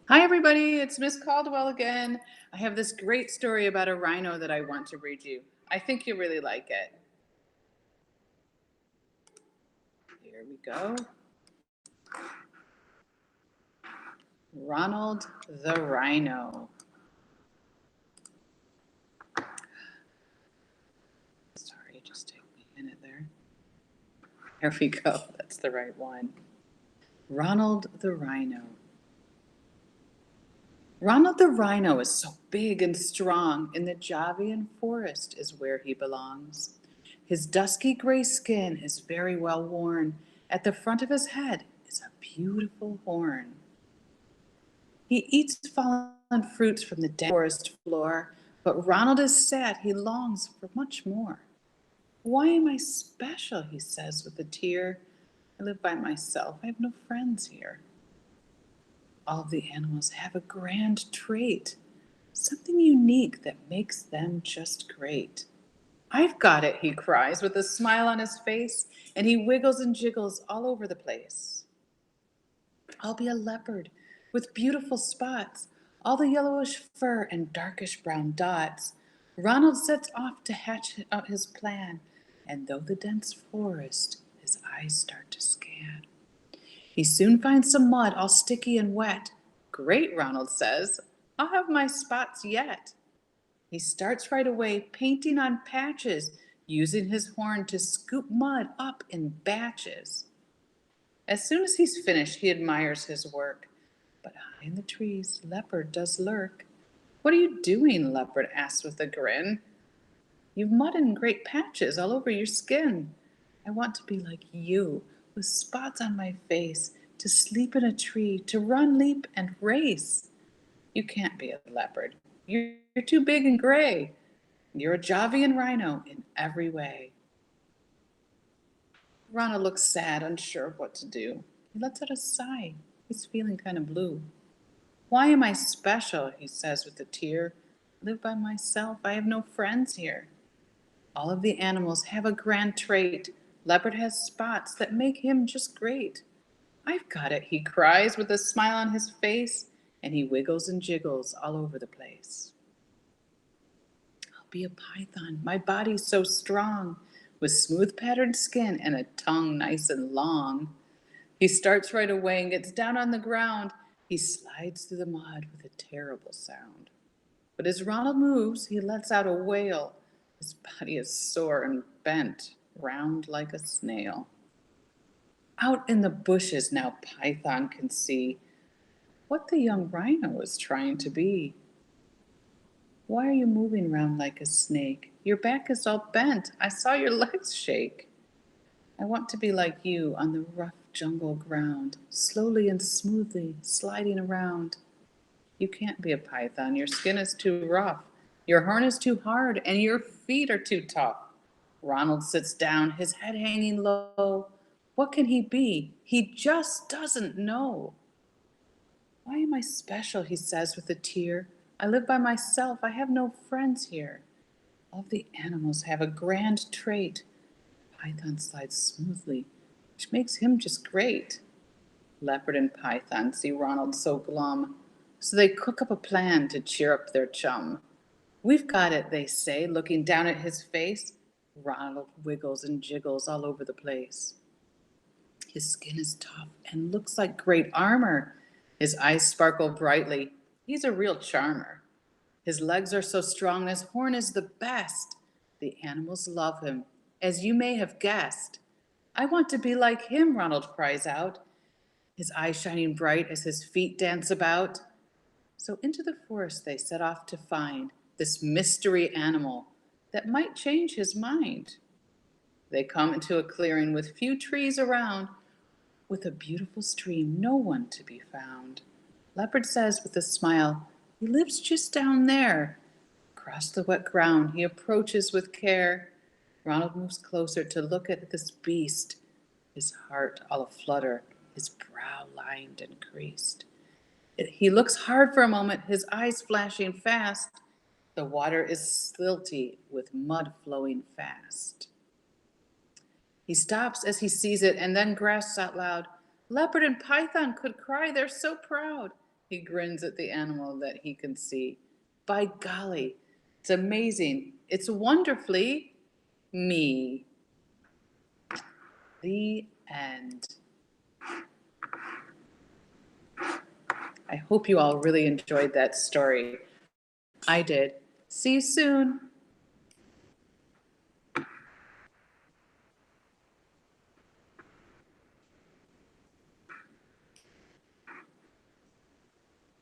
Hi, everybody. It's Miss Caldwell again. I have this great story about a rhino that I want to read you. I think you'll really like it. Here we go. Ronald the Rhino. Sorry, just take me a minute there. Here we go. That's the right one. Ronald the Rhino. Ronald the Rhino is so big and strong, in the Javian forest is where he belongs. His dusky gray skin is very well worn. At the front of his head is a beautiful horn. He eats fallen fruits from the damp forest floor, but Ronald is sad. He longs for much more. Why am I special? He says with a tear. I live by myself. I have no friends here. All of the animals have a grand trait, something unique that makes them just great. I've got it, he cries with a smile on his face, and he wiggles and jiggles all over the place. I'll be a leopard with beautiful spots, all the yellowish fur and darkish brown dots. Ronald sets off to hatch out his plan, and though the dense forest, his eyes start to scan. He soon finds some mud all sticky and wet. Great, Ronald says. I'll have my spots yet. He starts right away, painting on patches, using his horn to scoop mud up in batches. As soon as he's finished, he admires his work. But high in the trees, Leopard does lurk. What are you doing? Leopard asks with a grin. You've mud in great patches all over your skin. I want to be like you, with spots on my face, to sleep in a tree, to run, leap, and race. You can't be a leopard. You're too big and gray. You're a Javian rhino in every way. Ronald looks sad, unsure of what to do. He lets out a sigh. He's feeling kind of blue. Why am I special? He says with a tear. I live by myself. I have no friends here. All of the animals have a grand trait. Leopard has spots that make him just great. I've got it, he cries with a smile on his face, and he wiggles and jiggles all over the place. I'll be a python, my body's so strong, with smooth patterned skin and a tongue nice and long. He starts right away and gets down on the ground. He slides through the mud with a terrible sound. But as Ronald moves, he lets out a wail. His body is sore and bent, round like a snail. Out in the bushes now Python can see what the young rhino is trying to be. Why are you moving round like a snake? Your back is all bent. I saw your legs shake. I want to be like you on the rough jungle ground, slowly and smoothly sliding around. You can't be a python. Your skin is too rough. Your horn is too hard, and your feet are too tough. Ronald sits down, his head hanging low. What can he be? He just doesn't know. Why am I special? He says with a tear. I live by myself. I have no friends here. All of the animals have a grand trait. Python slides smoothly, which makes him just great. Leopard and Python see Ronald so glum, so they cook up a plan to cheer up their chum. We've got it, they say, looking down at his face. Ronald wiggles and jiggles all over the place. His skin is tough and looks like great armor. His eyes sparkle brightly. He's a real charmer. His legs are so strong, his horn is the best. The animals love him, as you may have guessed. I want to be like him, Ronald cries out, his eyes shining bright as his feet dance about. So into the forest they set off to find this mystery animal that might change his mind. They come into a clearing with few trees around, with a beautiful stream, no one to be found. Leopard says with a smile, he lives just down there. Across the wet ground he approaches with care. Ronald moves closer to look at this beast, his heart all aflutter, his brow lined and creased. He looks hard for a moment, his eyes flashing fast. The water is silty with mud flowing fast. He stops as he sees it and then gasps out loud, Leopard and Python could cry, they're so proud. He grins at the animal that he can see. By golly, it's amazing. It's wonderfully me. The end. I hope you all really enjoyed that story. I did. See you soon.